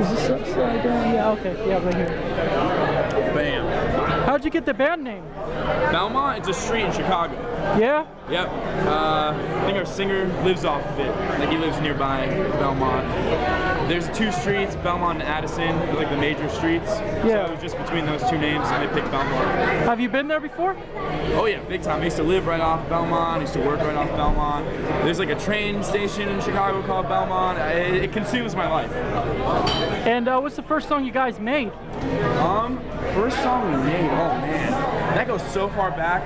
Is this upside down? Yeah, okay. Yeah, right here. Bam. How'd you get the band name? Belmont, it's a street in Chicago. Yeah? Yep. I think our singer lives off of it. Like he lives nearby Belmont. There's two streets, Belmont and Addison, like the major streets. Yeah. So it was just between those two names and they picked Belmont. Have you been there before? Oh yeah, big time. I used to live right off Belmont. I used to work right off Belmont. There's like a train station in Chicago called Belmont. It consumes my life. And what's the first song you guys made? First song we made, oh man. That goes so far back.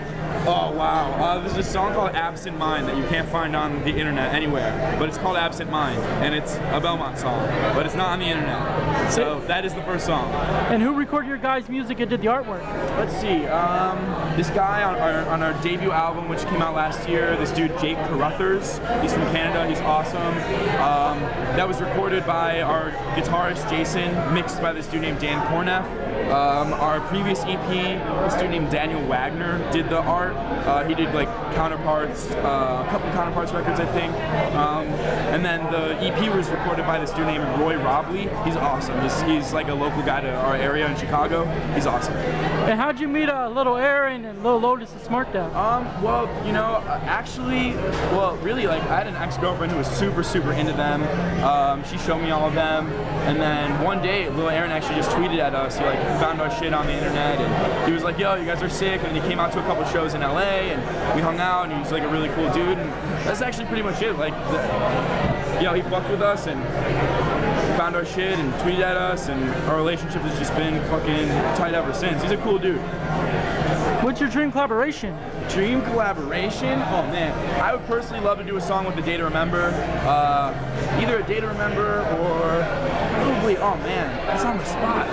Oh wow. There's a song called Absent Mind that you can't find on the internet anywhere. But it's called Absent Mind. And it's a Belmont song. But it's not on the internet. So that is the first song. And who recorded your guys' music and did the artwork? Let's see. This guy on our debut album, which came out last year, this dude Jake Carruthers. He's from Canada. He's awesome. That was recorded by our guitarist Jason, mixed by this dude named Dan Corneff. Our previous EP, this dude named Daniel Wagner did the art. He did like Counterparts, a couple Counterparts records, I think. And then the EP was recorded by this dude named Roy Robley. He's awesome. He's like a local guy to our area in Chicago. He's awesome. And how'd you meet Little Aaron and Little Lotus and Smart Dev? Well, you know, actually, well, really, like, I had an ex-girlfriend who was super, super into them. She showed me all of them. And then one day, Little Aaron actually just tweeted at us. He, like, found our shit on the internet. And he was like, yo, you guys are sick. And then he came out to a couple shows in LA. And we hung out. And he was, like, a really cool dude. And that's actually pretty much it. Like, you know, he fucked with us and found our shit and tweeted at us, and our relationship has just been fucking tight ever since. He's a cool dude. What's your dream collaboration? Dream collaboration? Oh man, I would personally love to do a song with A Day to Remember. Either A Day to Remember or probably, oh man, that's on the spot.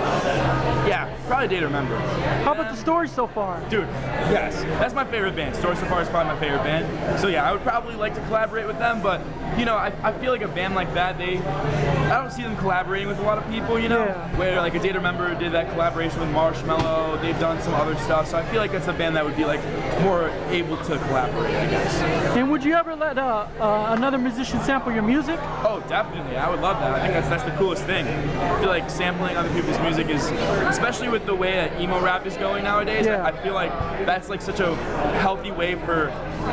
Yeah, probably A Day to Remember. How about the Story So Far? Dude, yes, that's my favorite band. Story So Far is probably my favorite band. So yeah, I would probably like to collaborate with them, but you know, I feel like a band like that, I don't see them collaborating with a lot of people, you know? Yeah. Where like A Day to Remember did that collaboration with Marshmello, they've done some other stuff, so I feel like that's a band that would be like more able to collaborate, I guess. And would you ever let another musician sample your music? Oh, definitely, I would love that. I think that's the coolest thing. I feel like sampling other people's music is, especially with the way that emo rap is going nowadays, yeah. I feel like that's like such a healthy way for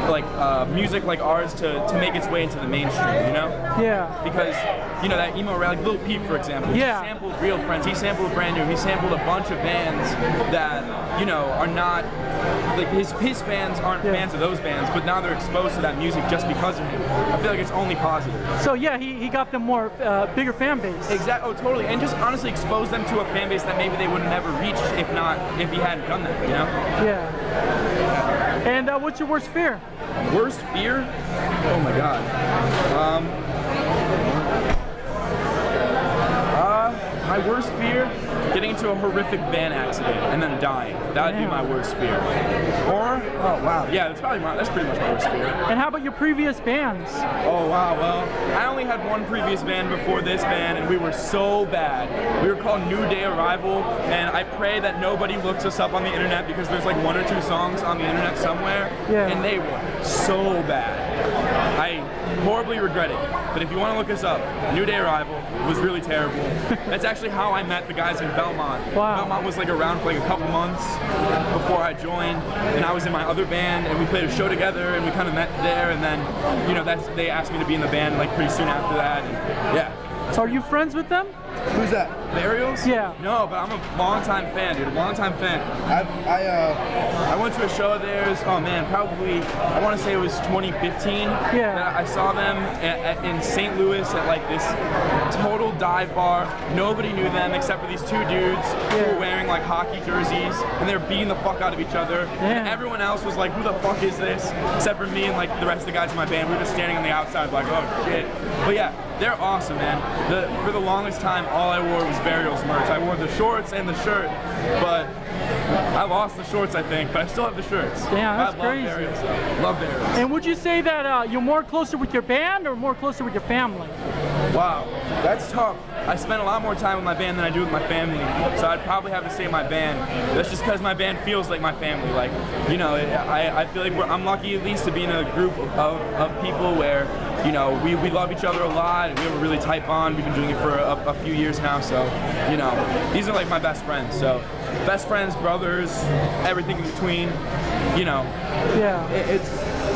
like music like ours to make its way into the mainstream, you know? Yeah. Because, you know, that emo rap, like Lil Peep, for example, yeah. He sampled Real Friends, he sampled Brand New, he sampled a bunch of bands that, you know, are not, like his fans aren't yeah. fans of those bands, but now they're exposed to that music just because of him. I feel like it's only positive. So yeah, he got them more, bigger fan base. Exactly, oh totally, and just honestly expose them to a fan base that maybe they would have never reached if he hadn't done that, you know? Yeah. And what's your worst fear? Worst fear? Oh my god. My worst fear? Getting into a horrific van accident and then dying. That would be my worst fear. Or, oh wow, yeah, that's pretty much my worst fear. And how about your previous bands? Oh wow, well, I only had one previous band before this band, and we were so bad. We were called New Day Arrival, and I pray that nobody looks us up on the internet because there's like 1 or 2 songs on the internet somewhere, yeah. And they were so bad. I horribly regret it, but if you want to look us up, New Day Arrival was really terrible. That's actually how I met the guys in Belmont. Wow. Belmont was like around for like a couple months before I joined, and I was in my other band, and we played a show together, and we kind of met there, and then, you know, they asked me to be in the band like pretty soon after that, and yeah. So are you friends with them? Who's that? Burials? Yeah. No, but I'm a longtime fan, dude. A longtime fan. I went to a show of theirs. Oh man, probably I want to say it was 2015. Yeah. I saw them in St. Louis at like this total dive bar. Nobody knew them except for these 2 dudes who were wearing like hockey jerseys, and they were beating the fuck out of each other. And everyone else was like, "Who the fuck is this?" Except for me and like the rest of the guys in my band. We were just standing on the outside, like, "Oh shit." But yeah, they're awesome, man. For the longest time, all I wore was Burials merch. I wore the shorts and the shirt, but I lost the shorts, I think, but I still have the shirts. Yeah, that's crazy. Burials, love Burials. And would you say that you're more closer with your band or more closer with your family? Wow, that's tough. I spend a lot more time with my band than I do with my family, so I'd probably have to say my band. That's just because my band feels like my family. Like, you know, I feel like I'm lucky at least to be in a group of people where you know, we love each other a lot, and we have a really tight bond. We've been doing it for a few years now, so, you know, these are like my best friends. So, best friends, brothers, everything in between, you know. Yeah.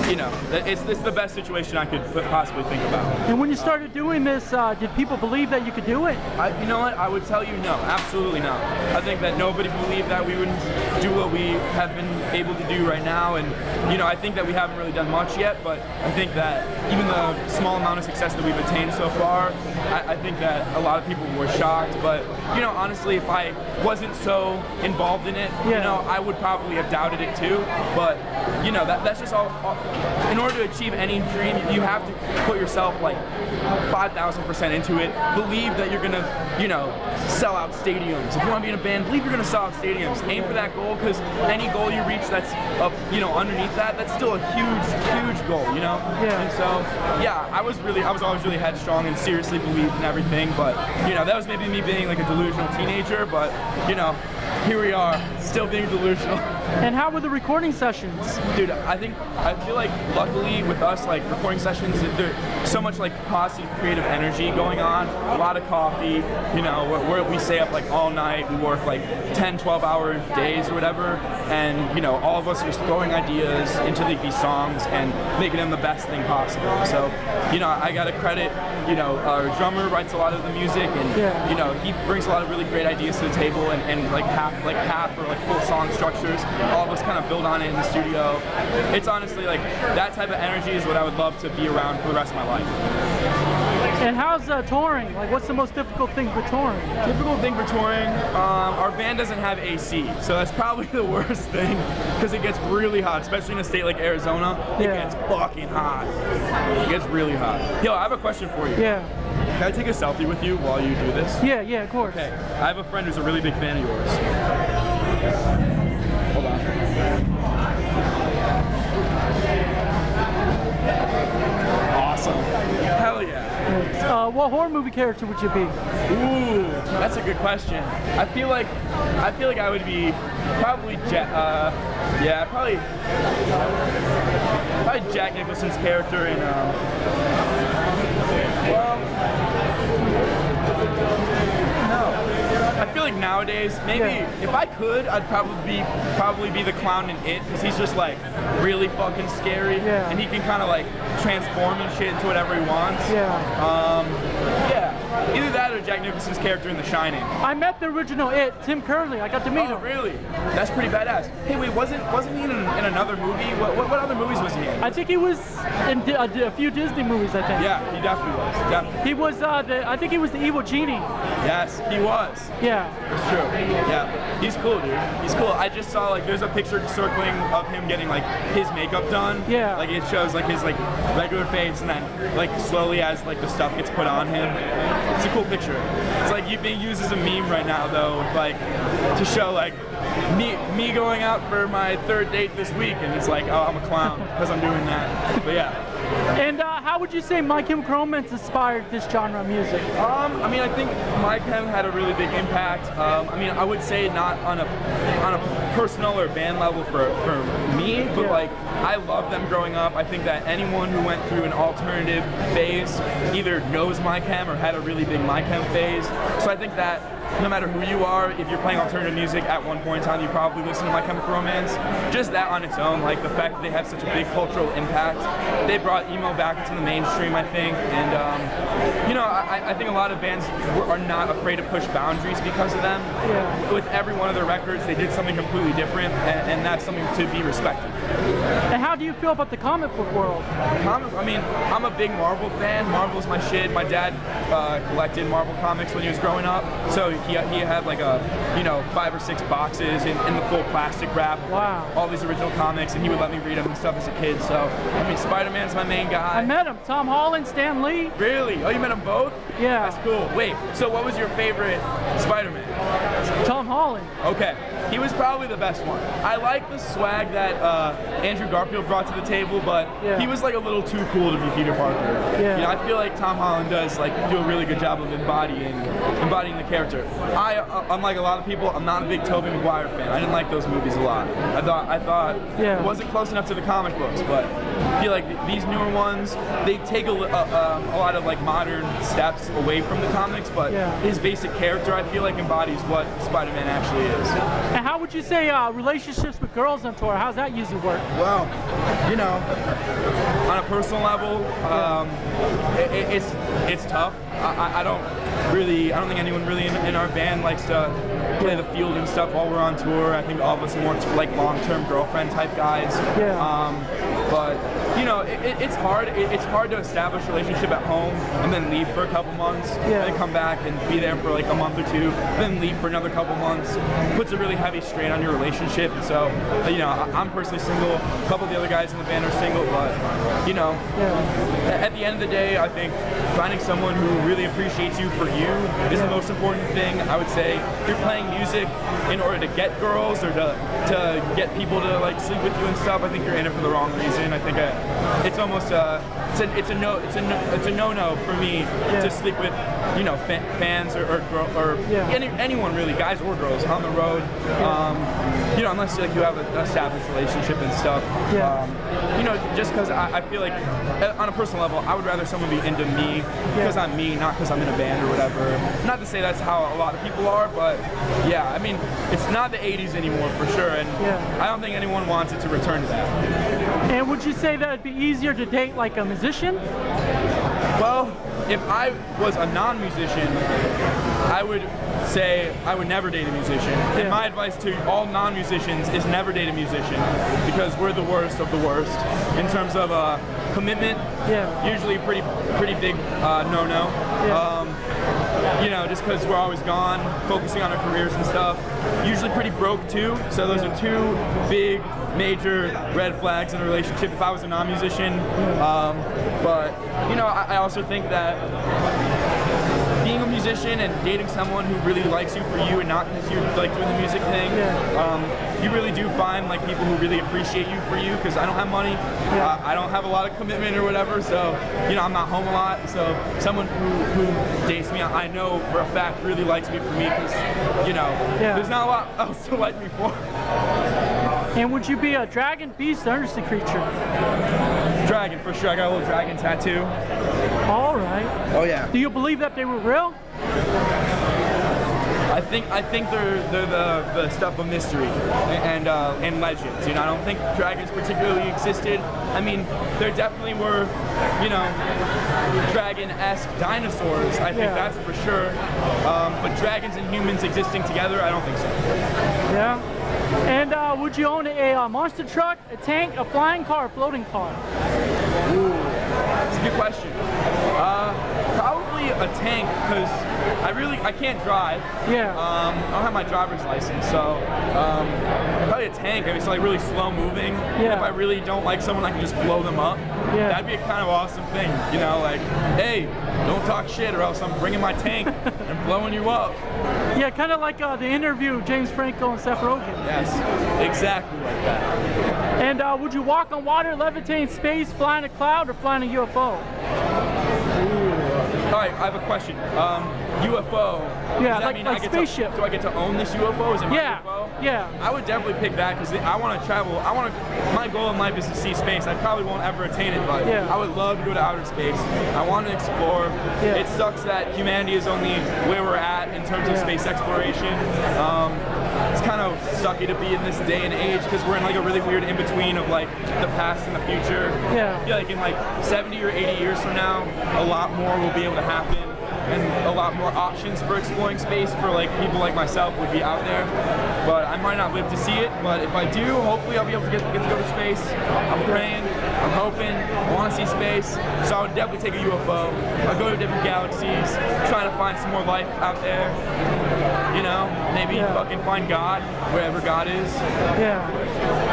You know, it's the best situation I could possibly think about. And when you started doing this, did people believe that you could do it? You know what? I would tell you no, absolutely not. I think that nobody believed that we would do what we have been able to do right now, and you know, I think that we haven't really done much yet, but I think that even the small amount of success that we've attained so far, I think that a lot of people were shocked. But you know, honestly, if I wasn't so involved in it, you know, I would probably have doubted it too. But you know, that's just all. In order to achieve any dream, you have to put yourself like 5,000% into it. Believe that you're gonna, you know, sell out stadiums. If you want to be in a band, believe you're gonna sell out stadiums. Aim for that goal, because any goal you reach that's up, you know, underneath that, that's still a huge goal, you know. Yeah. And so, yeah, I was always really headstrong and seriously believed in everything. But you know, that was maybe me being like a delusional teenager. But you know, here we are, still being delusional. And how were the recording sessions? Dude, I feel like luckily with us, like recording sessions, there's so much like positive creative energy going on, a lot of coffee, you know, we stay up like all night, we work like 10, 12-hour days or whatever, and you know, all of us are just throwing ideas into these songs and making them the best thing possible. So, you know, I gotta credit, you know, our drummer writes a lot of the music, and you know, he brings a lot of really great ideas to the table, and like half or like full song structures. All of us kind of build on it in the studio. It's honestly like that type of energy is what I would love to be around for the rest of my life. And how's touring? Like, what's the most difficult thing for touring? Difficult thing for touring, our band doesn't have AC, so that's probably the worst thing, because it gets really hot, especially in a state like Arizona. It gets fucking hot. It gets really hot. Yo, I have a question for you. Yeah. Can I take a selfie with you while you do this? Yeah, of course. Okay, I have a friend who's a really big fan of yours. Hold on. Awesome. Hell yeah. What horror movie character would you be? Ooh, that's a good question. I feel like I would be probably probably Jack Nicholson's character in I feel like nowadays, maybe if I could, I'd probably be the clown in It, because he's just like really fucking scary, and he can kind of like transform and shit into whatever he wants. Either that or Jack Nicholson's character in The Shining. I met the original It, Tim Curley. I got to meet him. Oh, really? That's pretty badass. Hey, wait, wasn't he in another movie? What other movies was he in? I think he was in a few Disney movies, I think. Yeah, he definitely was. Definitely. He was I think he was the evil genie. Yes, he was. Yeah. It's true. Yeah. He's cool, dude. He's cool. I just saw like there's a picture circling of him getting like his makeup done. Yeah. Like it shows like his like regular face, and then like slowly as like the stuff gets put on him. It's a cool picture. It's like being used as a meme right now though, like to show like me going out for my third date this week, and it's like, oh, I'm a clown because I'm doing that. But yeah. And how would you say My Chemical Romance inspired this genre of music? I mean, I think My Chem had a really big impact. I mean, I would say not on a personal or band level for me, but like I loved them growing up. I think that anyone who went through an alternative phase either knows My Chem or had a really big My Chem phase. So I think that no matter who you are, if you're playing alternative music at one point in time, you probably listen to My Chemical Romance. Just that on its own, like the fact that they have such a big cultural impact, they brought emo back into the mainstream, I think. And you know, I think a lot of bands are not afraid to push boundaries because of them. Yeah. With every one of their records, they did something completely different, and that's something to be respected. And how do you feel about the comic book world? I mean, I'm a big Marvel fan. Marvel's my shit. My dad collected Marvel comics when he was growing up, so he had like 5 or 6 boxes in the full plastic wrap. Wow. All these original comics, and he would let me read them and stuff as a kid. So I mean, Spider-Man's my main guy. I met him. Tom Holland, Stan Lee. Really? Oh, you met them both? Yeah. That's cool. Wait, so what was your favorite Spider-Man? Tom Holland. Okay. He was probably the best one. I like the swag that Andrew Garfield brought to the table, but he was like a little too cool to be Peter Parker. Yeah. You know, I feel like Tom Holland does like do a really good job of embodying the character. Unlike a lot of people, I'm not a big Tobey Maguire fan. I didn't like those movies a lot. I thought it wasn't close enough to the comic books, but I feel like these newer ones, they take a lot of like modern steps away from the comics, but his basic character, I feel like, embodies what Spider-Man actually is. And how would you say relationships with girls on tour, how's that usually work? Well, you know, on a personal level, it's tough. I don't think anyone really in our band likes to play the field and stuff while we're on tour. I think all of us are more like long-term girlfriend type guys. But you know, it's hard. It's hard to establish a relationship at home and then leave for a couple months, and then come back and be there for like a month or two, then leave for another couple months. It puts a really heavy strain on your relationship. And so, you know, I'm personally single. A couple of the other guys in the band are single, but you know, at the end of the day, I think finding someone who really appreciates you for you is the most important thing. I would say if you're playing music in order to get girls or to get people to like sleep with you and stuff, I think you're in it for the wrong reason. I think it's almost it's a no-no for me to sleep with, you know, fans or anyone really, guys or girls, on the road. You know, unless like you have an established relationship and stuff. You know, just because I feel like on a personal level, I would rather someone be into me because I'm me, not because I'm in a band or whatever. Not to say that's how a lot of people are, but yeah, I mean, it's not the 80s anymore for sure, and I don't think anyone wants it to return to that. And would you say that it'd be easier to date like a musician? Well, if I was a non-musician, I would say I would never date a musician. And my advice to all non-musicians is never date a musician, because we're the worst of the worst in terms of commitment. Usually pretty big no-no. You know, just because we're always gone, focusing on our careers and stuff. Usually pretty broke too. So those are two big, major red flags in a relationship if I was a non-musician. But you know, I also think that being a musician and dating someone who really likes you for you and not because you're like doing the music thing, you really do find like people who really appreciate you for you, because I don't have money, I don't have a lot of commitment or whatever, so you know, I'm not home a lot, so someone who dates me, I know for a fact really likes me for me, because you know, there's not a lot else to like me for. And would you be a dragon, beast, or undersea creature? Dragon, for sure. I got a little dragon tattoo. All right. Oh yeah. Do you believe that they were real? I think they're the stuff of mystery and legends. You know, I don't think dragons particularly existed. I mean, there definitely were, you know, dragon-esque dinosaurs. I think that's for sure. But dragons and humans existing together, I don't think so. Yeah. And would you own a monster truck, a tank, a flying car, a floating car? Ooh, that's a good question. Probably a tank, because I can't drive. I don't have my driver's license, so probably a tank. I mean, it's like really slow moving. If I really don't like someone, I can just blow them up. That'd be a kind of awesome thing, you know, like, hey, don't talk shit or else I'm bringing my tank and blowing you up. Yeah, kind of like the interview of James Franco and Seth Rogen. Yes, exactly like that. And would you walk on water, levitate in space, fly in a cloud, or fly in a UFO? All right, I have a question. UFO. Yeah, like spaceship. Do I get to own this UFO? Is it my UFO? Yeah. I would definitely pick that, because I want to travel. My goal in life is to see space. I probably won't ever attain it, but I would love to go to outer space. I want to explore. It sucks that humanity is only where we're at in terms of space exploration. It's kind of sucky to be in this day and age, because we're in like a really weird in-between of like the past and the future. I feel like in like 70 or 80 years from now, a lot more will be able to happen, and a lot more options for exploring space for like people like myself would be out there. But I might not live to see it, but if I do, hopefully I'll be able to get to go to space. I'm praying, I'm hoping, I want to see space, so I would definitely take a UFO. I'll go to different galaxies, trying to find some more life out there. You know, maybe fucking find God, wherever God is.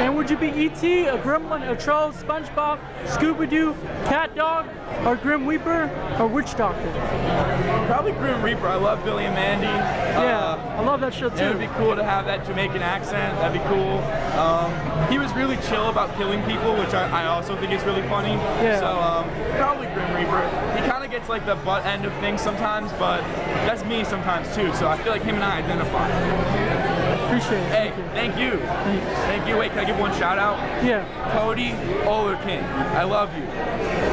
And would you be E.T., a Gremlin, a Troll, SpongeBob, Scooby-Doo, Cat Dog, or Grim Reaper, or Witch Doctor? Probably Grim Reaper. I love Billy and Mandy. I love that show too. It would be cool to have that Jamaican accent. That'd be cool. He was really chill about killing people, which I also think is really funny. So probably Grim Reaper. He kind of gets like the butt end of things sometimes, but that's me sometimes too. So I feel like him and I identify. Appreciate it. Hey, thank you. Thanks. Thank you. Wait, can I give one shout out? Yeah. Cody Olerkin, I love you.